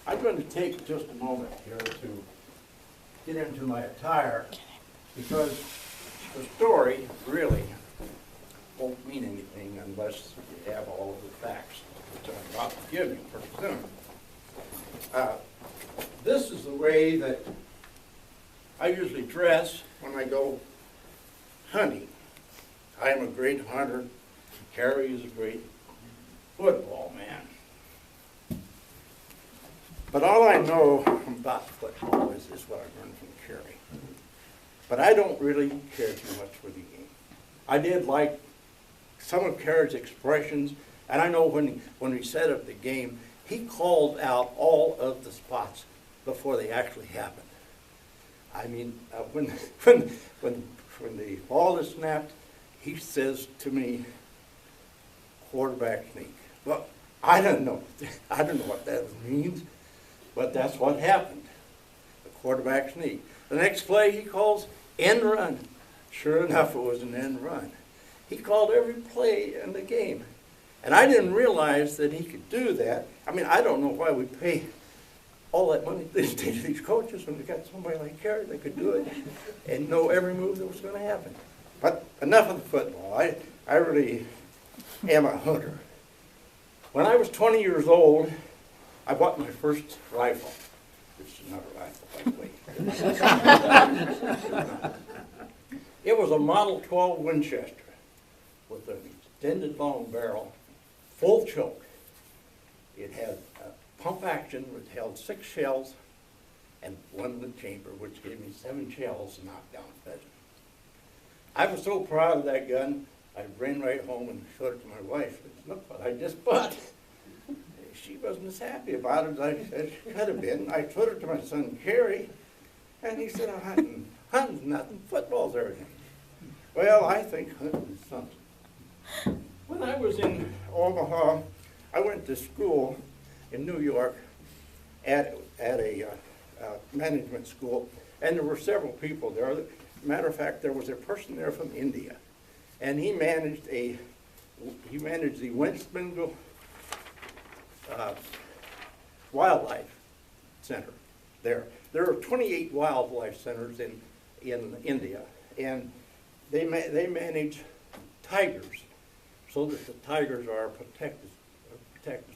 I'm going to take just a moment here to get into my attire, because the story really won't mean anything unless you have all of the facts, which I'm about to give you pretty soon. This is the way that I usually dress when I go hunting. I am a great hunter. Harry is a great football man. But all I know about football is what I learned from Kerry. But I don't really care too much for the game. I did like some of Kerry's expressions, and I know when we set up the game, he called out all of the spots before they actually happened. I mean, when the ball is snapped, he says to me, quarterback sneak. Well, I don't know what that means, but that's what happened. The quarterback sneak. The next play he calls end run. Sure enough, it was an end run. He called every play in the game. And I didn't realize that he could do that. I mean, I don't know why we pay all that money these days to these coaches when we got somebody like Kerry that could do it and know every move that was going to happen. But enough of the football. I really am a hunter. When I was 20 years old, I bought my first rifle. This is not a rifle, by the way. It was a Model 12 Winchester with an extended long barrel, full choke. It had pump action, which held 6 shells and one in the chamber, which gave me 7 shells to knock down a pheasant. I was so proud of that gun, I ran right home and showed it to my wife. I said, look what I just bought. She wasn't as happy about it as she could have been. I showed it to my son, Kerry, and he said, oh, hunting's nothing, football's everything. Well, I think hunting is something. When I was in Omaha, I went to school in New York at a management school, and there were several people there. Matter of fact, there was a person there from India, and he managed the West Bengal Wildlife Center there. There are 28 wildlife centers in India, and they manage tigers, so that the tigers are protected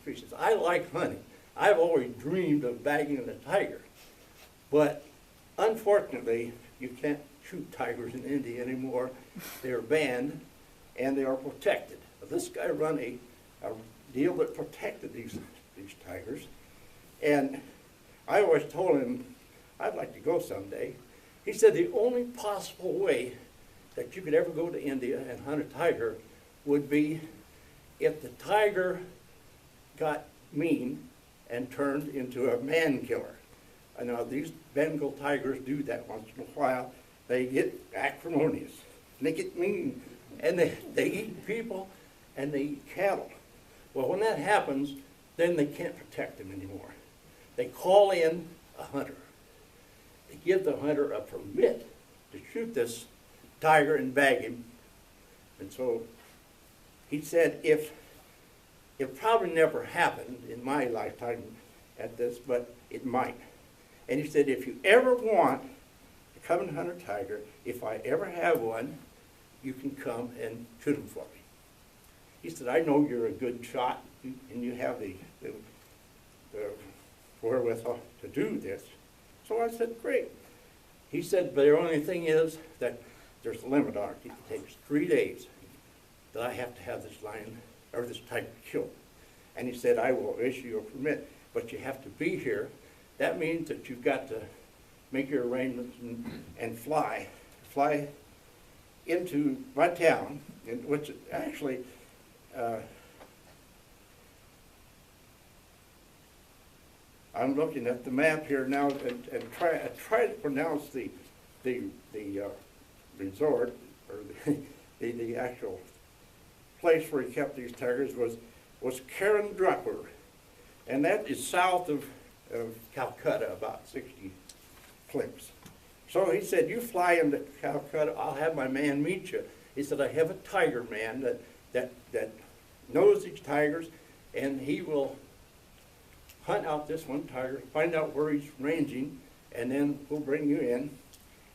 species. I like hunting. I've always dreamed of bagging a tiger, but unfortunately, you can't shoot tigers in India anymore. They are banned, and they are protected. This guy run a deal that protected these tigers, and I always told him I'd like to go someday. He said the only possible way that you could ever go to India and hunt a tiger would be if the tiger got mean and turned into a man killer. I know these Bengal tigers do that once in a while. They get acrimonious, and they get mean, and they eat people, and they eat cattle. Well, when that happens, then they can't protect them anymore. They call in a hunter. They give the hunter a permit to shoot this tiger and bag him. And so he said, it probably never happened in my lifetime at this, but it might. And he said, if you ever want to come and hunt a tiger, if I ever have one, you can come and shoot him for me. He said, I know you're a good shot, and you have the wherewithal to do this. So I said, great. He said, but the only thing is that there's a limit on it. It takes 3 days that I have to have this lion or this tiger killed. And he said, I will issue you a permit, but you have to be here. That means that you've got to make your arrangements and fly into my town, which actually I'm looking at the map here now and try to pronounce the resort or the actual place where he kept these tigers was Karen Drucker, and that is south of Calcutta, about 60 clicks. So he said, you fly into Calcutta, I'll have my man meet you. He said, I have a tiger man that knows these tigers, and he will hunt out this one tiger, find out where he's ranging, and then we'll bring you in,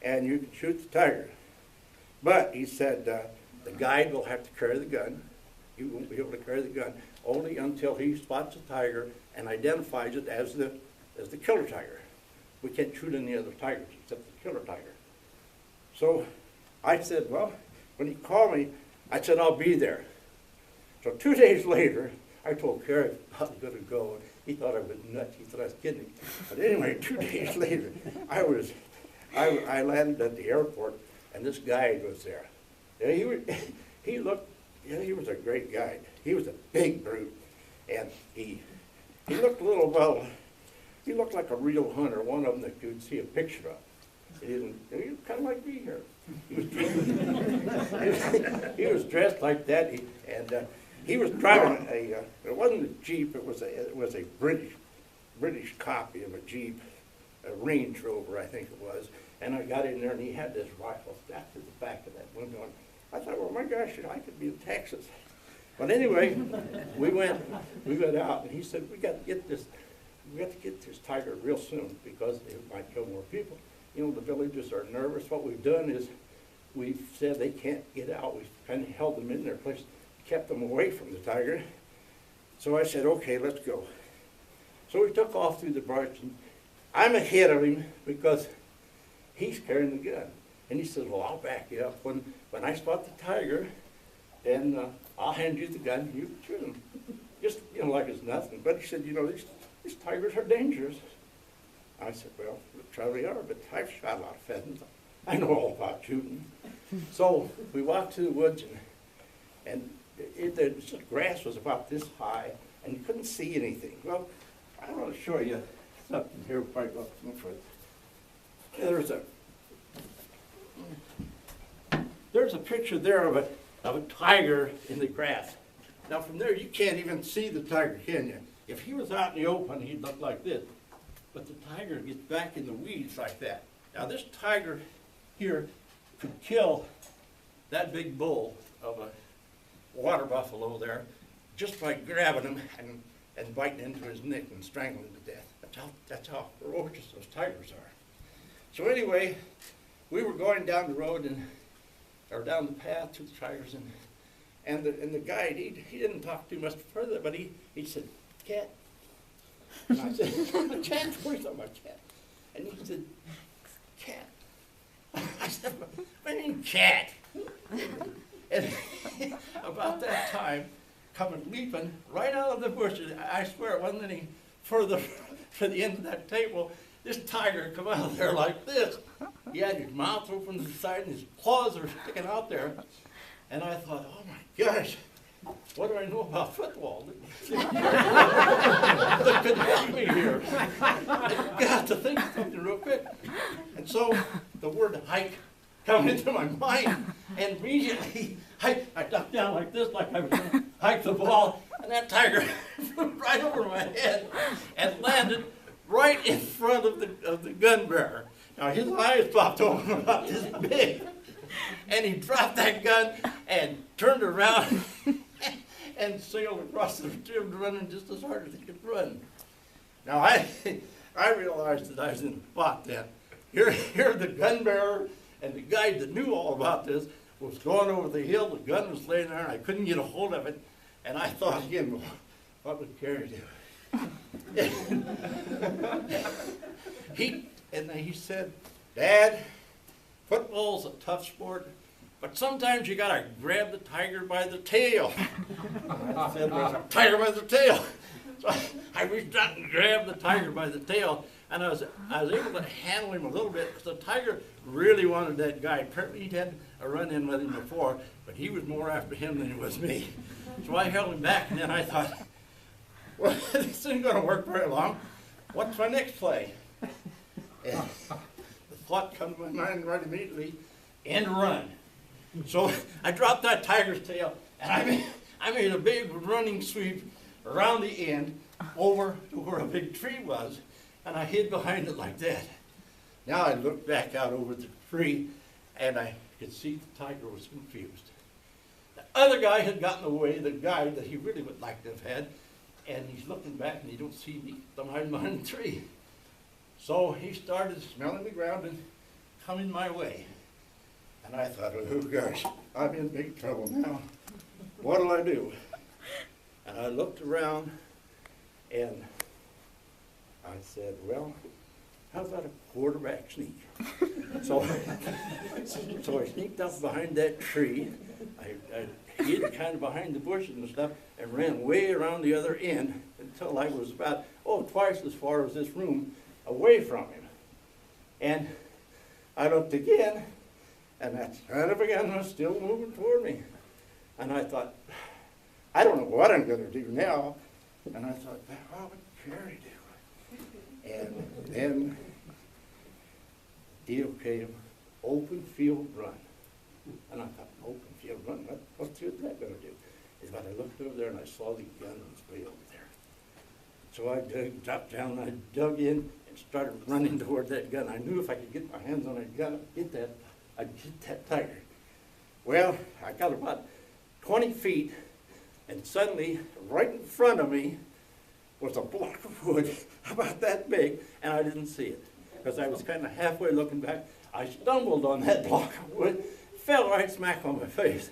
and you can shoot the tiger. But he said the guide will have to carry the gun. He won't be able to carry the gun only until he spots a tiger and identifies it as the killer tiger. We can't shoot any other tigers except the killer tiger. So I said, well, when he called me, I said, I'll be there. So 2 days later, I told Kerry I was going to go. He thought I was nuts. He thought I was kidding. But anyway, 2 days later, I landed at the airport, and this guide was there. And he was a great guide. He was a big brute, and he looked a little, well, he looked like a real hunter, one of them that you'd see a picture of. He was kind of like me here. He was dressed like that, he was driving it wasn't a Jeep, it was a British copy of a Jeep, a Range Rover, I think it was. And I got in there, and he had this rifle strapped to the back of that window. And I thought, well, my gosh, I could be in Texas. But anyway, we went out, and he said, we got to get this tiger real soon because it might kill more people. You know, the villagers are nervous. What we've done is we've said they can't get out. We've kind of held them in their place, kept them away from the tiger. So I said, okay, let's go. So we took off through the brush, and I'm ahead of him because he's carrying the gun. And he said, well, I'll back you up. When I spot the tiger, then I'll hand you the gun, you shoot him. Just, you know, like it's nothing. But he said, you know, these tigers are dangerous. I said, well, they probably are, but I've shot a lot of pheasants. I know all about shooting. So we walked to the woods, and the grass was about this high, and you couldn't see anything. Well, I want to show you something here before I go up further. There's a picture there of a tiger in the grass. Now from there, you can't even see the tiger, can you? If he was out in the open, he'd look like this. But the tiger gets back in the weeds like that. Now this tiger here could kill that big bull of a water buffalo there just by grabbing him and biting into his neck and strangling him to death. That's how ferocious those tigers are. So anyway, we were going down the road or down the path to the tigers, and the guide, he didn't talk too much further, but he said, cat. And I said, a cat? Where's my cat? And he said, cat. I said, what do you mean cat? And about that time, coming leaping right out of the bushes, I swear it wasn't any further to the end of that table, this tiger come out of there like this. He had his mouth open to the side and his claws are sticking out there. And I thought, oh my gosh, what do I know about football? That could help me here. I got to think of something real quick. And so the word hike come into my mind, and immediately I ducked down like this, like I was going to hike the ball, and that tiger flew right over my head and landed right in front of the gun bearer. Now his eyes popped open about this big, and he dropped that gun and turned around and sailed across the field, running just as hard as he could run. Now I realized that I was in the spot then. Here the gun bearer and the guy that knew all about this was going over the hill. The gun was laying there, and I couldn't get a hold of it. And I thought again, well, what would Kerry do? He said, Dad, football's a tough sport, but sometimes you gotta grab the tiger by the tail. I said, there's a tiger by the tail. So I reached out and grabbed the tiger by the tail, and I was able to handle him a little bit because the tiger really wanted that guy. Apparently he'd had a run-in with him before, but he was more after him than he was me. So I held him back, and then I thought, well, this isn't going to work very long. What's my next play? And the thought comes to my mind right immediately, end run. So I dropped that tiger's tail, and I made a big running sweep around the end over to where a big tree was, and I hid behind it like that. Now I looked back out over the tree, and I could see the tiger was confused. The other guy had gotten away, the guy that he really would like to have had, and he's looking back and he don't see me behind the tree. So he started smelling the ground and coming my way. And I thought, oh gosh, I'm in big trouble now. What'll I do? And I looked around and I said, well, how about a quarterback sneak? So I sneaked up behind that tree. I hid kind of behind the bushes and stuff and ran way around the other end until I was about, twice as far as this room away from him. And I looked again, and that son of a gun was still moving toward me. And I thought, I don't know what I'm going to do now. And I thought, what would Jerry do? And then deal came, open field run. And I thought, open field run, what's that going to do? But I looked over there and I saw the gun was way over there. So I dropped down and I dug in and started running toward that gun. I knew if I could get my hands on that gun, I'd hit that tiger. Well, I got about 20 feet, and suddenly, right in front of me, was a block of wood about that big, and I didn't see it because I was kind of halfway looking back. I stumbled on that block of wood, fell right smack on my face.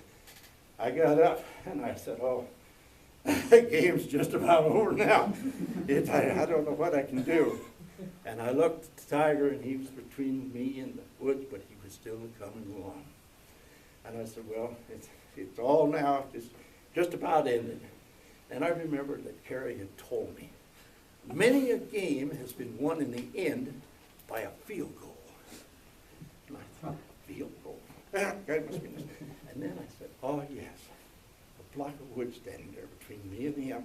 I got up and I said, the game's just about over now. I don't know what I can do. And I looked at the tiger, and he was between me and the woods, but he was still coming along. And I said, well, it's all now, it's just about ended. And I remember that Carrie had told me, many a game has been won in the end by a field goal. And I thought, field goal? God must be nice. And then I said, oh yes, a block of wood standing there between me and him.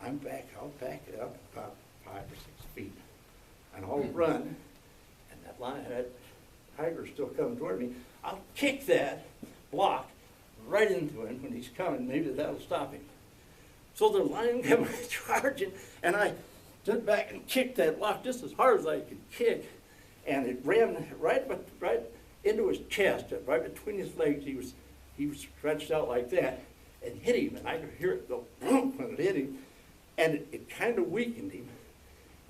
I'll back it up about 5 or 6 feet. And I'll run, and that tiger's still coming toward me. I'll kick that block right into him when he's coming. Maybe that'll stop him. So the lion came charging, and I stood back and kicked that block just as hard as I could kick, and it ran right into his chest, right between his legs. He was stretched out like that, and hit him, and I could hear it go boom when it hit him, and it kind of weakened him,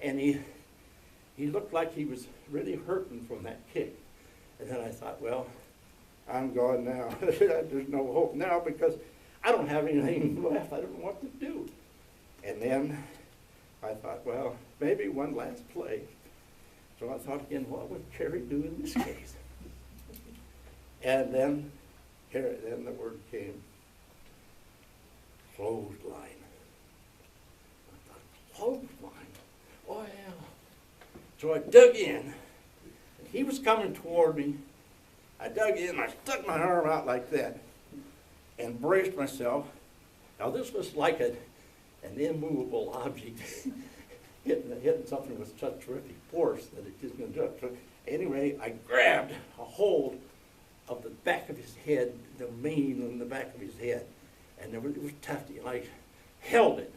and he looked like he was really hurting from that kick. And then I thought, well, I'm gone now. There's no hope now because I don't have anything left. I don't know what to do. And then I thought, well, maybe one last play. So I thought again, what would Carrie do in this case? And then the word came, clothesline. I thought, clothesline? Oh, yeah. So I dug in, and he was coming toward me. I dug in, and I stuck my arm out like that and braced myself. Now this was like an immovable object hitting something with such terrific force that it just went up. So anyway, I grabbed a hold of the back of his head, the mane on the back of his head, and it was tufty, and I held it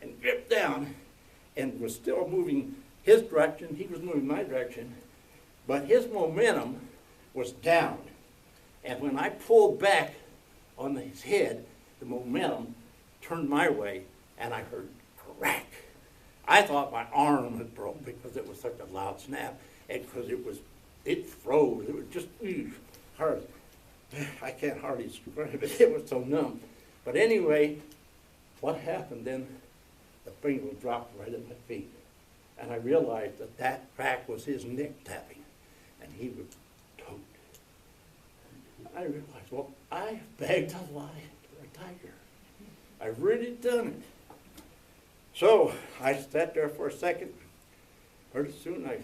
and gripped down and was still moving his direction. He was moving my direction, but his momentum was down. And when I pulled back on his head, the momentum turned my way, and I heard crack. I thought my arm had broke because it was such a loud snap, and because it froze. It was just hard. I can't hardly describe it. It was so numb. But anyway, what happened then? The finger dropped right at my feet. And I realized that crack was his neck tapping, and he was tote. I realized, well, I bagged a lion for a tiger. I really done it. So I sat there for a second. Pretty soon I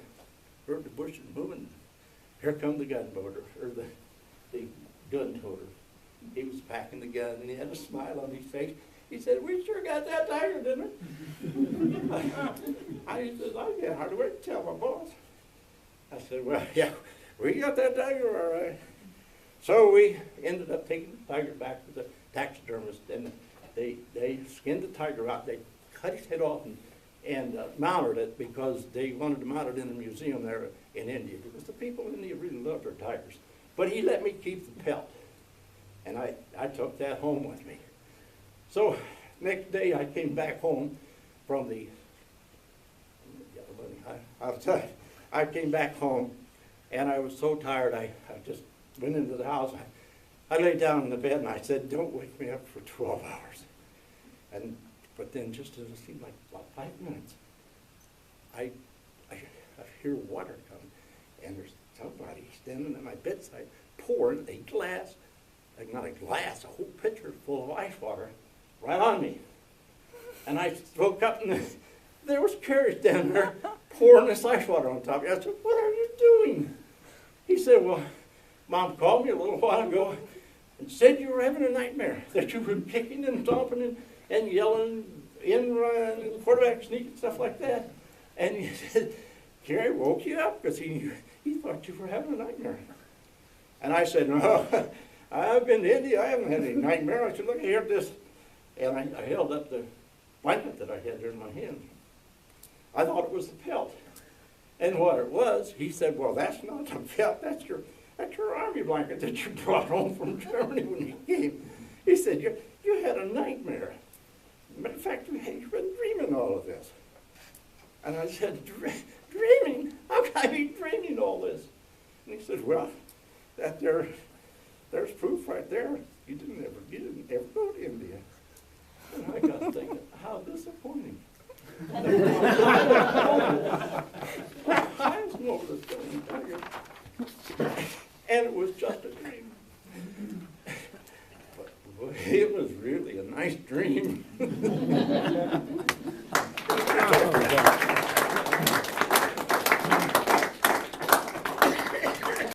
heard the bushes moving. Here come the gun toter, or the gun toter. He was packing the gun, and he had a smile on his face. He said, we sure got that tiger, didn't we? I said, I can't hardly wait to tell my boss. I said, well, yeah, we got that tiger all right. So we ended up taking the tiger back to the taxidermist, and they skinned the tiger out. They cut his head off and mounted it because they wanted to mount it in a museum there in India, because the people in India really loved their tigers. But he let me keep the pelt, and I took that home with me. So Next day, I came back home from the, I'll tell you, I came back home, and I was so tired, I just went into the house. I laid down in the bed, and I said, don't wake me up for 12 hours. But then just as it seemed like about 5 minutes, I hear water come, and there's somebody standing at my bedside pouring a glass, like not a glass, a whole pitcher full of ice water right on me. And I woke up, and there was Kerry standing there pouring this ice water on top of me. I said, what are you doing? He said, well, Mom called me a little while ago and said you were having a nightmare, that you were kicking and stomping and yelling, in run, quarterback sneak and stuff like that. And he said, Kerry woke you up because he thought you were having a nightmare. And I said, no, I've been to India, I haven't had any nightmare. I said, look here, this. And I held up the blanket that I had there in my hand. I thought it was the pelt. And what it was, he said, well, that's not the pelt, that's your army blanket that you brought home from Germany when you came. He said, you had a nightmare. Matter of fact, you've been dreaming all of this. And I said, dreaming? How can I be dreaming all this? And he said, well, there's proof right there. You didn't ever go to India. And I got thinking, how disappointing. I was over the thing, and it was just a dream. But boy, it was really a nice dream.